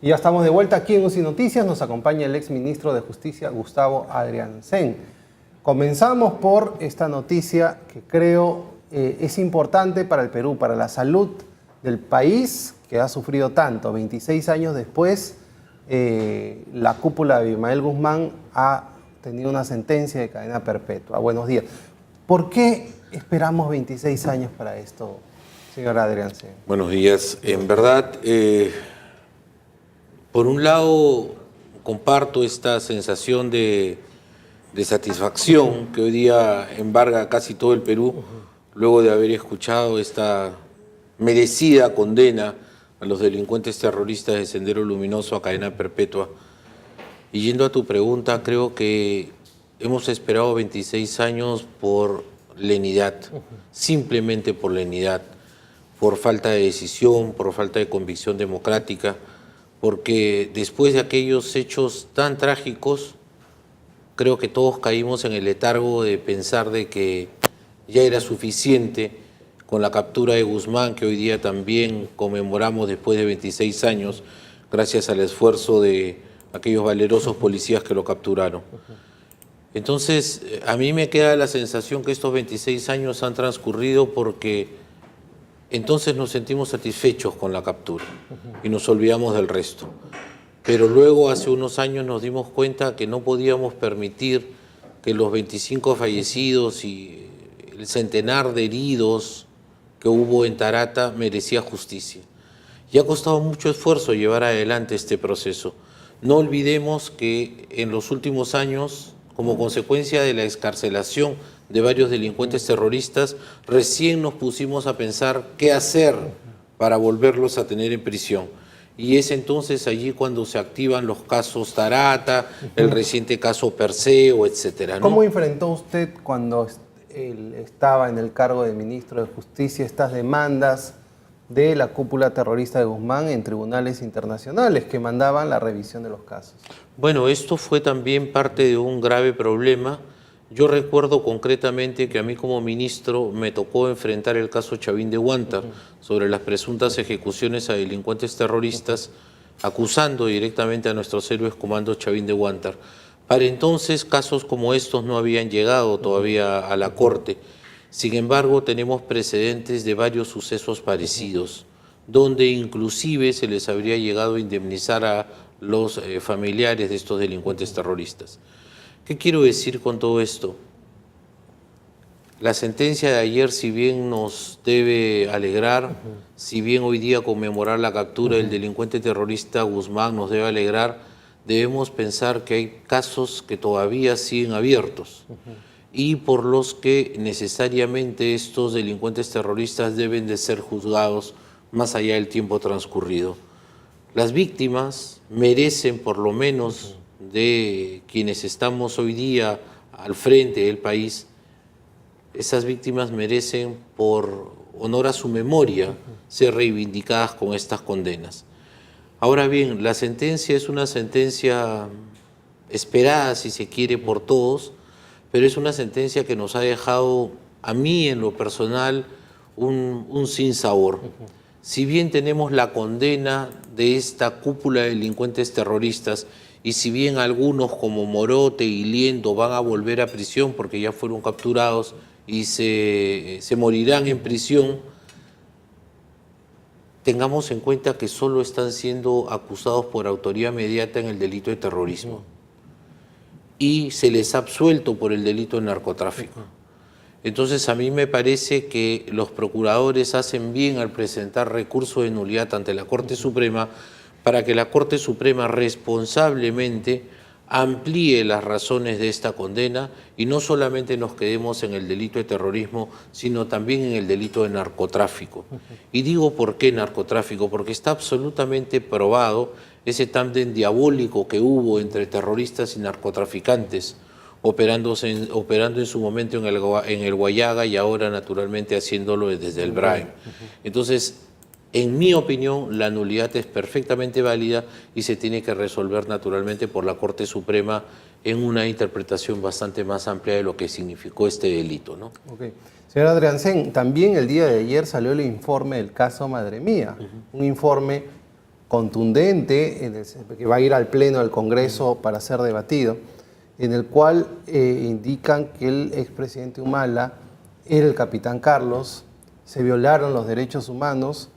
Y ya estamos de vuelta aquí en UCI Noticias. Nos acompaña el exministro de Justicia, Gustavo Adriancén. Comenzamos por esta noticia que creo es importante para el Perú, para la salud del país que ha sufrido tanto. 26 años después, la cúpula de Abimael Guzmán ha tenido una sentencia de cadena perpetua. Buenos días. ¿Por qué esperamos 26 años para esto, señor Adriancén? Buenos días. En verdad, por un lado, comparto esta sensación de satisfacción que hoy día embarga casi todo el Perú, luego de haber escuchado esta merecida condena a los delincuentes terroristas de Sendero Luminoso a cadena perpetua. Y yendo a tu pregunta, creo que hemos esperado 26 años por lenidad, simplemente por lenidad, por falta de decisión, por falta de convicción democrática, porque después de aquellos hechos tan trágicos, creo que todos caímos en el letargo de pensar de que ya era suficiente con la captura de Guzmán, que hoy día también conmemoramos después de 26 años, gracias al esfuerzo de aquellos valerosos policías que lo capturaron. Entonces, a mí me queda la sensación que estos 26 años han transcurrido porque entonces nos sentimos satisfechos con la captura y nos olvidamos del resto. Pero luego, hace unos años, nos dimos cuenta que no podíamos permitir que los 25 fallecidos y el centenar de heridos que hubo en Tarata merecía justicia. Y ha costado mucho esfuerzo llevar adelante este proceso. No olvidemos que en los últimos años, como consecuencia de la excarcelación de varios delincuentes terroristas, recién nos pusimos a pensar qué hacer para volverlos a tener en prisión. Y es entonces allí cuando se activan los casos Tarata, el reciente caso Perseo, etcétera, ¿no? ¿Cómo enfrentó usted cuando él estaba en el cargo de ministro de Justicia estas demandas de la cúpula terrorista de Guzmán en tribunales internacionales que mandaban la revisión de los casos? Bueno, esto fue también parte de un grave problema. Yo recuerdo concretamente que a mí como ministro me tocó enfrentar el caso Chavín de Huántar sobre las presuntas ejecuciones a delincuentes terroristas, acusando directamente a nuestros héroes comandos Chavín de Huántar. Para entonces casos como estos no habían llegado todavía a la Corte. Sin embargo, tenemos precedentes de varios sucesos parecidos, donde inclusive se les habría llegado a indemnizar a los familiares de estos delincuentes terroristas. ¿Qué quiero decir con todo esto? La sentencia de ayer, si bien nos debe alegrar, si bien hoy día conmemorar la captura del delincuente terrorista Guzmán nos debe alegrar, debemos pensar que hay casos que todavía siguen abiertos y por los que necesariamente estos delincuentes terroristas deben de ser juzgados más allá del tiempo transcurrido. Las víctimas merecen, por lo menos de quienes estamos hoy día al frente del país, esas víctimas merecen, por honor a su memoria, ser reivindicadas con estas condenas. Ahora bien, la sentencia es una sentencia esperada, si se quiere, por todos, pero es una sentencia que nos ha dejado, a mí en lo personal, un sinsabor. Si bien tenemos la condena de esta cúpula de delincuentes terroristas, y si bien algunos como Morote y Liendo van a volver a prisión porque ya fueron capturados y se morirán en prisión, tengamos en cuenta que solo están siendo acusados por autoría mediata en el delito de terrorismo y se les ha absuelto por el delito de narcotráfico. Entonces a mí me parece que los procuradores hacen bien al presentar recurso de nulidad ante la Corte Suprema para que la Corte Suprema responsablemente amplíe las razones de esta condena y no solamente nos quedemos en el delito de terrorismo, sino también en el delito de narcotráfico. Y digo por qué narcotráfico, porque está absolutamente probado ese tándem diabólico que hubo entre terroristas y narcotraficantes, operando en su momento en el Guayaga y ahora naturalmente haciéndolo desde el Braem. Entonces, en mi opinión, la nulidad es perfectamente válida y se tiene que resolver naturalmente por la Corte Suprema en una interpretación bastante más amplia de lo que significó este delito, ¿no? Okay. Señor Adriancén, también el día de ayer salió el informe del caso Madre Mía, un informe contundente que va a ir al Pleno del Congreso para ser debatido, en el cual indican que el expresidente Humala era el capitán Carlos, se violaron los derechos humanos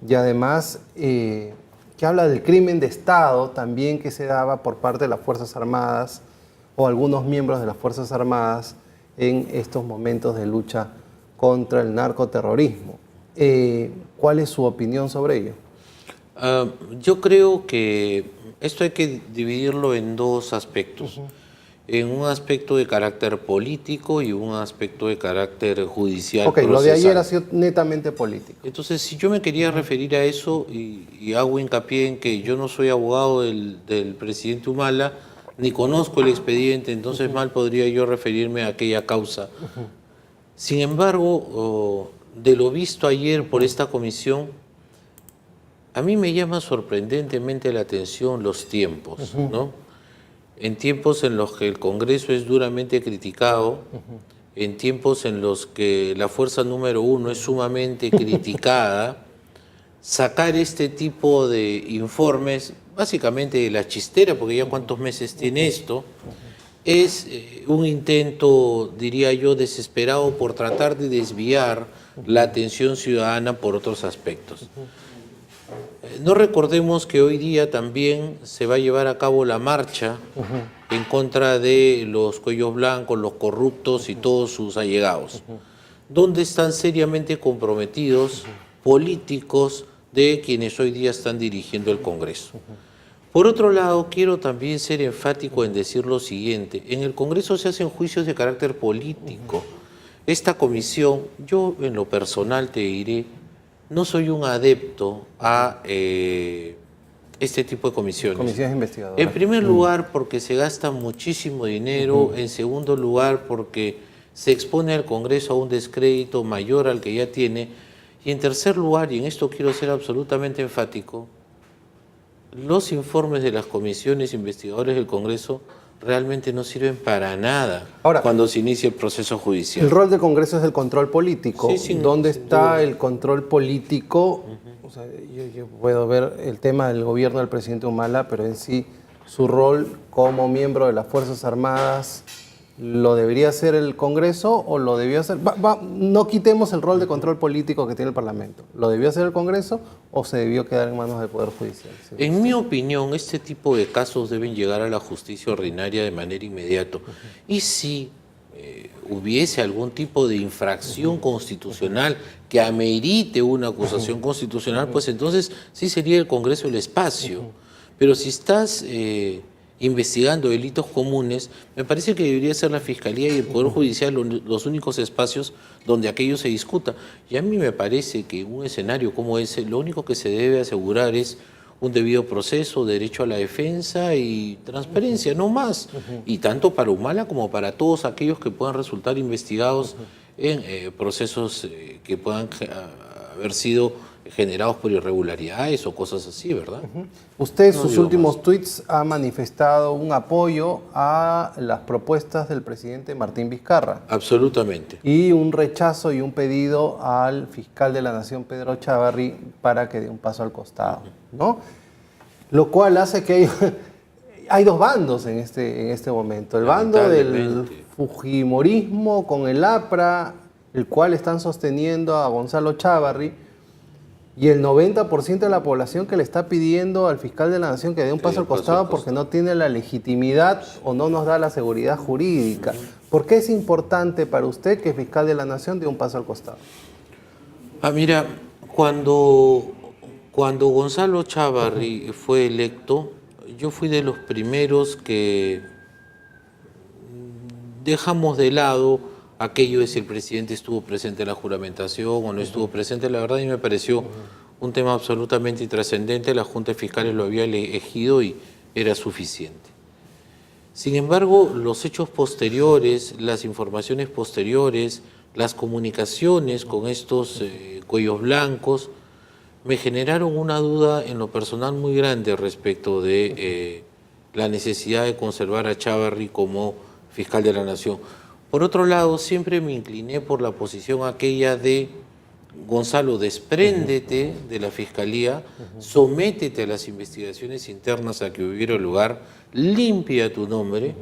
y además que habla del crimen de Estado también que se daba por parte de las Fuerzas Armadas o algunos miembros de las Fuerzas Armadas en estos momentos de lucha contra el narcoterrorismo. ¿Cuál es su opinión sobre ello? Yo creo que esto hay que dividirlo en dos aspectos. En un aspecto de carácter político y un aspecto de carácter judicial. Ok, lo de ayer ha sido netamente político. Entonces, si yo me quería referir a eso y hago hincapié en que yo no soy abogado del presidente Humala, ni conozco el expediente, entonces mal podría yo referirme a aquella causa. Sin embargo, de lo visto ayer por esta comisión, a mí me llama sorprendentemente la atención los tiempos, ¿no? En tiempos en los que el Congreso es duramente criticado, en tiempos en los que la fuerza número 1 es sumamente criticada, sacar este tipo de informes, básicamente de la chistera, porque ya cuántos meses tiene esto, es un intento, diría yo, desesperado por tratar de desviar la atención ciudadana por otros aspectos. No recordemos que hoy día también se va a llevar a cabo la marcha en contra de los cuellos blancos, los corruptos y todos sus allegados, donde están seriamente comprometidos políticos de quienes hoy día están dirigiendo el Congreso. Por otro lado, quiero también ser enfático en decir lo siguiente: en el Congreso se hacen juicios de carácter político. Esta comisión, yo en lo personal te diré, no soy un adepto a este tipo de comisiones. Comisiones investigadoras. En primer lugar, porque se gasta muchísimo dinero. En segundo lugar, porque se expone al Congreso a un descrédito mayor al que ya tiene. Y en tercer lugar, y en esto quiero ser absolutamente enfático, los informes de las comisiones investigadoras del Congreso realmente no sirven para nada. Ahora, cuando se inicia el proceso judicial. El rol del Congreso es el control político. Sí, ¿Dónde está el control político? O sea, yo puedo ver el tema del gobierno del presidente Humala, pero en sí su rol como miembro de las Fuerzas Armadas, ¿lo debería hacer el Congreso o lo debió hacer? No quitemos el rol de control político que tiene el Parlamento. ¿Lo debió hacer el Congreso o se debió quedar en manos del Poder Judicial? En mi opinión, este tipo de casos deben llegar a la justicia ordinaria de manera inmediata. Y si hubiese algún tipo de infracción constitucional que amerite una acusación constitucional, pues entonces sí sería el Congreso el espacio. Pero si estás investigando delitos comunes, me parece que debería ser la Fiscalía y el Poder Judicial los únicos espacios donde aquello se discuta. Y a mí me parece que en un escenario como ese, lo único que se debe asegurar es un debido proceso, derecho a la defensa y transparencia, no más. Y tanto para Humala como para todos aquellos que puedan resultar investigados en procesos que puedan haber sido generados por irregularidades o cosas así, ¿verdad? Usted en sus últimos tweets ha manifestado un apoyo a las propuestas del presidente Martín Vizcarra. Absolutamente. Y un rechazo y un pedido al fiscal de la Nación, Pedro Chávarri, para que dé un paso al costado, ¿no? Lo cual hace que hay dos bandos en este momento. El bando del fujimorismo con el APRA, el cual están sosteniendo a Gonzalo Chávarri, y el 90% de la población que le está pidiendo al fiscal de la Nación que dé un paso al costado porque no tiene la legitimidad o no nos da la seguridad jurídica. ¿Por qué es importante para usted que el fiscal de la Nación dé un paso al costado? Mira, cuando Gonzalo Chávarri fue electo, yo fui de los primeros que dejamos de lado aquello de si el presidente estuvo presente en la juramentación o no estuvo presente. La verdad, a mí me pareció un tema absolutamente intrascendente. La Junta de Fiscales lo había elegido y era suficiente. Sin embargo, los hechos posteriores, las informaciones posteriores, las comunicaciones con estos cuellos blancos, me generaron una duda en lo personal muy grande respecto de la necesidad de conservar a Chávarri como fiscal de la Nación. Por otro lado, siempre me incliné por la posición aquella de Gonzalo, despréndete de la Fiscalía, sométete a las investigaciones internas a que hubiera lugar, limpia tu nombre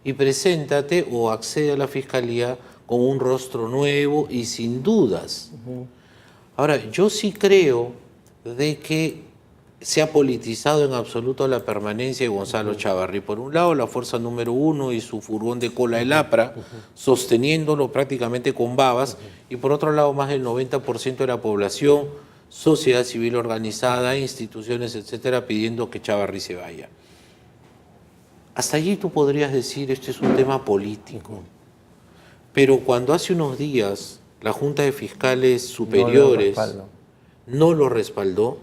y preséntate o accede a la Fiscalía con un rostro nuevo y sin dudas. Ahora, yo sí creo de que se ha politizado en absoluto la permanencia de Gonzalo Chávarri. Por un lado, la fuerza número 1 y su furgón de cola del APRA, sosteniéndolo prácticamente con babas, y por otro lado, más del 90% de la población, sociedad civil organizada, instituciones, etcétera, pidiendo que Chávarri se vaya. Hasta allí tú podrías decir, este es un tema político. Pero cuando hace unos días la Junta de Fiscales Superiores no lo respaldó,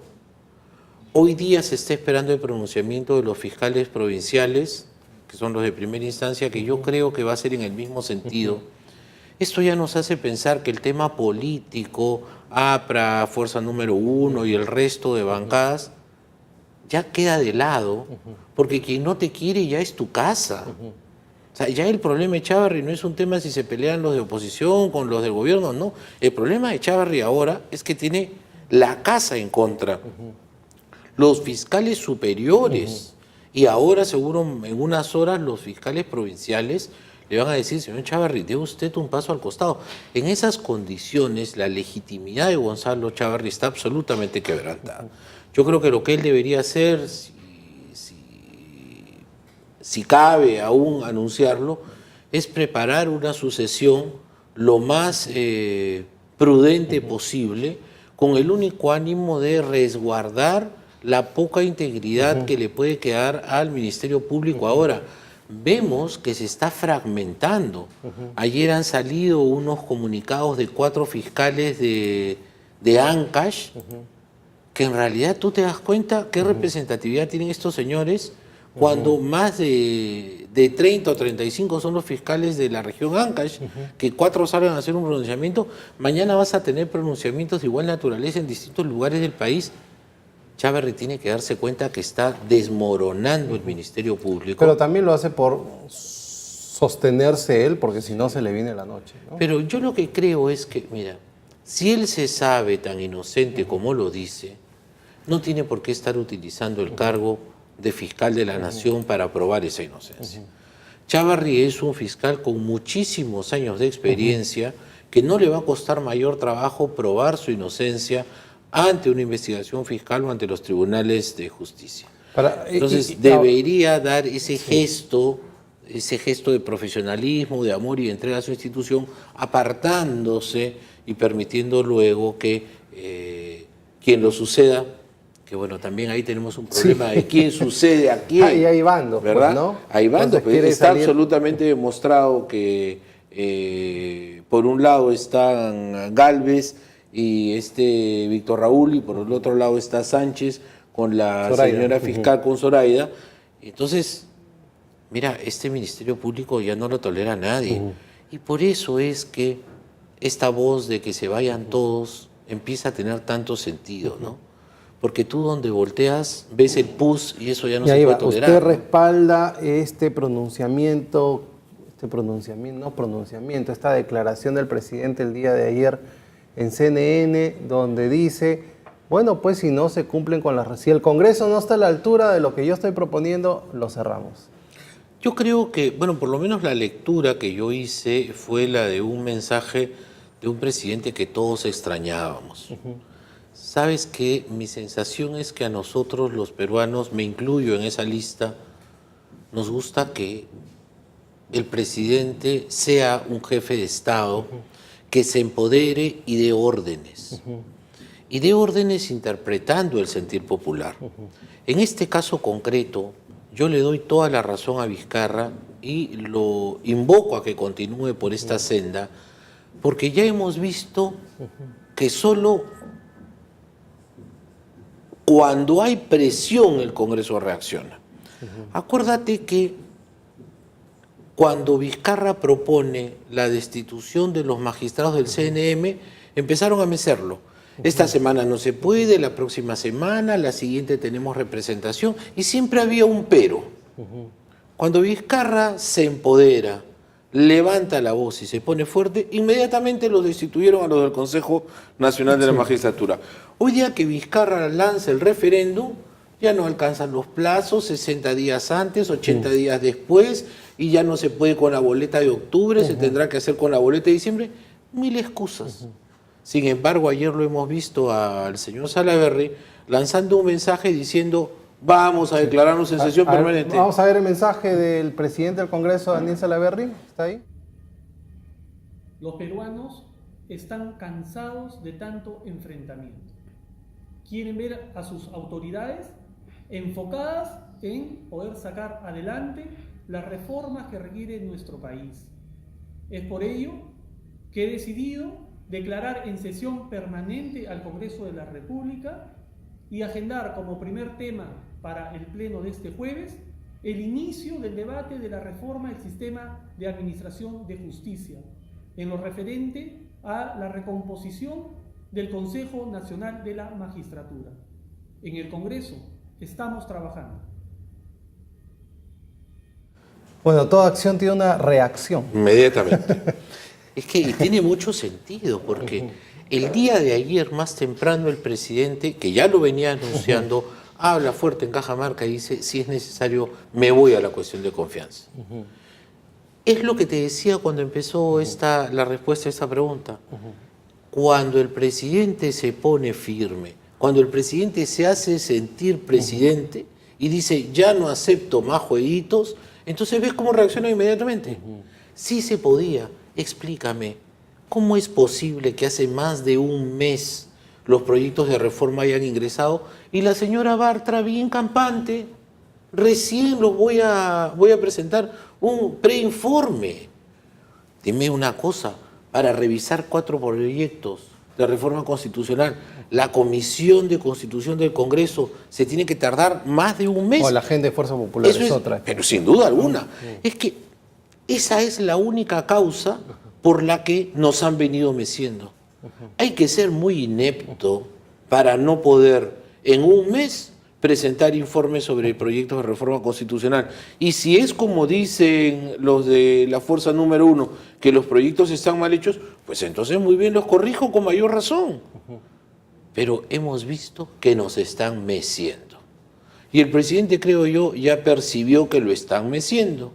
hoy día se está esperando el pronunciamiento de los fiscales provinciales, que son los de primera instancia, que yo creo que va a ser en el mismo sentido. Esto ya nos hace pensar que el tema político, APRA, Fuerza número 1 y el resto de bancadas, ya queda de lado, porque quien no te quiere ya es tu casa. O sea, ya el problema de Chávarri no es un tema si se pelean los de oposición con los del gobierno, no. El problema de Chávarri ahora es que tiene la casa en contra. Los fiscales superiores, y ahora seguro en unas horas los fiscales provinciales le van a decir, señor Chávarri, dé usted un paso al costado. En esas condiciones, la legitimidad de Gonzalo Chávarri está absolutamente quebrantada. Yo creo que lo que él debería hacer, si cabe aún anunciarlo, es preparar una sucesión lo más prudente posible, con el único ánimo de resguardar la poca integridad que le puede quedar al Ministerio Público ahora. Vemos que se está fragmentando. Ayer han salido unos comunicados de 4 fiscales de Ancash, que en realidad tú te das cuenta qué representatividad tienen estos señores cuando más de 30 o 35 son los fiscales de la región Ancash, que 4 salgan a hacer un pronunciamiento. Mañana vas a tener pronunciamientos de igual naturaleza en distintos lugares del país. Chávarri tiene que darse cuenta que está desmoronando el Ministerio Público. Pero también lo hace por sostenerse él, porque si no se le viene la noche, ¿no? Pero yo lo que creo es que, mira, si él se sabe tan inocente como lo dice, no tiene por qué estar utilizando el cargo de fiscal de la nación para probar esa inocencia. Chávarri es un fiscal con muchísimos años de experiencia, que no le va a costar mayor trabajo probar su inocencia ante una investigación fiscal o ante los tribunales de justicia. Entonces debería dar ese gesto de profesionalismo, de amor y de entrega a su institución, apartándose y permitiendo luego que quien lo suceda, que bueno, también ahí tenemos un problema de quién sucede a quién. Y hay bandos, ¿verdad? Pues, ¿no? Hay bandos, pero está absolutamente demostrado que por un lado están Gálvez y Víctor Raúl, y por el otro lado está Sánchez con la señora fiscal, con Zoraida. Entonces, mira, este Ministerio Público ya no lo tolera a nadie. Y por eso es que esta voz de que se vayan todos empieza a tener tanto sentido, ¿no? Porque tú donde volteas ves el pus y eso ya no se puede tolerar. Usted respalda este pronunciamiento, esta declaración del presidente el día de ayer en CNN, donde dice, bueno, pues si no se cumplen con si el Congreso no está a la altura de lo que yo estoy proponiendo, lo cerramos. Yo creo que, bueno, por lo menos la lectura que yo hice fue la de un mensaje de un presidente que todos extrañábamos. Sabes que mi sensación es que a nosotros los peruanos, me incluyo en esa lista, nos gusta que el presidente sea un jefe de Estado que se empodere y dé órdenes. Y dé órdenes interpretando el sentir popular. En este caso concreto, yo le doy toda la razón a Vizcarra y lo invoco a que continúe por esta senda, porque ya hemos visto que solo cuando hay presión el Congreso reacciona. Acuérdate que cuando Vizcarra propone la destitución de los magistrados del CNM, empezaron a mecerlo. Esta semana no se puede, la próxima semana, la siguiente tenemos representación, y siempre había un pero. Cuando Vizcarra se empodera, levanta la voz y se pone fuerte, inmediatamente los destituyeron a los del Consejo Nacional de la Magistratura. Hoy día que Vizcarra lanza el referéndum, ya no alcanzan los plazos, 60 días antes, 80 días después, y ya no se puede con la boleta de octubre, se tendrá que hacer con la boleta de diciembre, mil excusas. Sin embargo, ayer lo hemos visto al señor Salaverry lanzando un mensaje diciendo: vamos a declararnos en sesión permanente. Vamos a ver el mensaje del presidente del Congreso, Daniel Salaverry. ¿Está ahí? Los peruanos están cansados de tanto enfrentamiento. Quieren ver a sus autoridades enfocadas en poder sacar adelante las reformas que requiere nuestro país. Es por ello que he decidido declarar en sesión permanente al Congreso de la República y agendar como primer tema para el pleno de este jueves el inicio del debate de la reforma del sistema de administración de justicia en lo referente a la recomposición del Consejo Nacional de la Magistratura. En el Congreso estamos trabajando. Bueno, toda acción tiene una reacción. Inmediatamente. Es que y tiene mucho sentido, porque el día de ayer, más temprano, el presidente, que ya lo venía anunciando, habla fuerte en Cajamarca y dice: si es necesario, me voy a la cuestión de confianza. Es lo que te decía cuando empezó la respuesta a esta pregunta. Cuando el presidente se pone firme, cuando el presidente se hace sentir presidente y dice: ya no acepto más jueguitos, entonces ves cómo reacciona inmediatamente. Sí se podía. Explícame, ¿cómo es posible que hace más de un mes los proyectos de reforma hayan ingresado y la señora Bartra, bien campante, recién los voy a presentar un preinforme? Dime una cosa, para revisar 4 proyectos de reforma constitucional, la Comisión de Constitución del Congreso se tiene que tardar más de un mes. O la gente de Fuerza Popular Eso es otra. Pero sin duda alguna. Es que esa es la única causa por la que nos han venido meciendo. Hay que ser muy inepto para no poder en un mes presentar informes sobre proyectos de reforma constitucional. Y si es como dicen los de la fuerza número 1, que los proyectos están mal hechos, pues entonces muy bien, los corrijo con mayor razón. Pero hemos visto que nos están meciendo. Y el presidente, creo yo, ya percibió que lo están meciendo.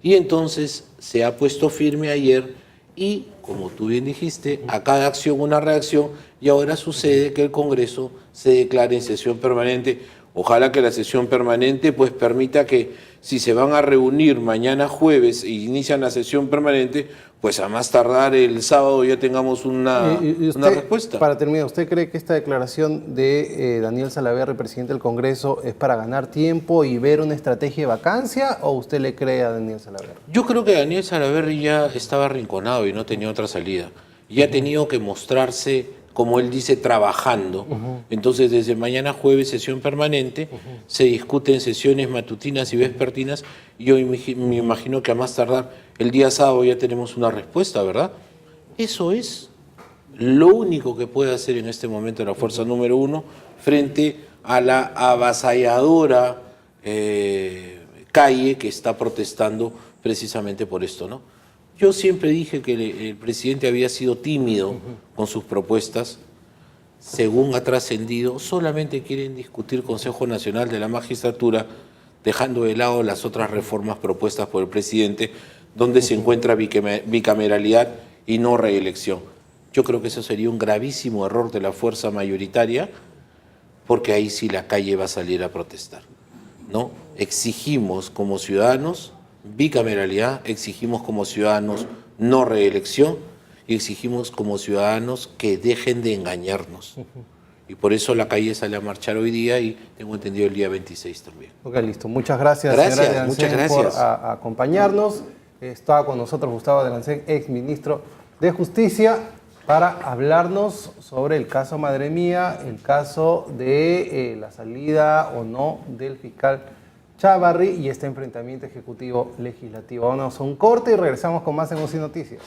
Y entonces se ha puesto firme ayer y, como tú bien dijiste, a cada acción una reacción, y ahora sucede que el Congreso se declare en sesión permanente. Ojalá que la sesión permanente pues permita que, si se van a reunir mañana jueves e inician la sesión permanente, pues a más tardar el sábado ya tengamos una respuesta. Para terminar, ¿usted cree que esta declaración de Daniel Salaverry, presidente del Congreso, es para ganar tiempo y ver una estrategia de vacancia, o usted le cree a Daniel Salaverry? Yo creo que Daniel Salaverry ya estaba arrinconado y no tenía otra salida. Ya ha tenido que mostrarse, como él dice, trabajando. Entonces, desde mañana jueves, sesión permanente, se discuten sesiones matutinas y vespertinas, y yo me imagino que a más tardar el día sábado ya tenemos una respuesta, ¿verdad? Eso es lo único que puede hacer en este momento la fuerza número 1 frente a la avasalladora calle que está protestando precisamente por esto, ¿no? Yo siempre dije que el presidente había sido tímido con sus propuestas. Según ha trascendido, solamente quieren discutir Consejo Nacional de la Magistratura, dejando de lado las otras reformas propuestas por el presidente, donde se encuentra bicameralidad y no reelección. Yo creo que eso sería un gravísimo error de la fuerza mayoritaria, porque ahí sí la calle va a salir a protestar, ¿no? Exigimos como ciudadanos bicameralidad, exigimos como ciudadanos no reelección y exigimos como ciudadanos que dejen de engañarnos. Y por eso la calle sale a marchar hoy día y tengo entendido el día 26 también. Ok, listo. Muchas gracias, señora muchas gracias por acompañarnos. Estaba con nosotros Gustavo Adriancén, ex ministro de Justicia, para hablarnos sobre el caso Madre Mía, el caso de la salida o no del fiscal Chávarri y este enfrentamiento ejecutivo-legislativo. Vamos a un corte y regresamos con más en UCI Noticias.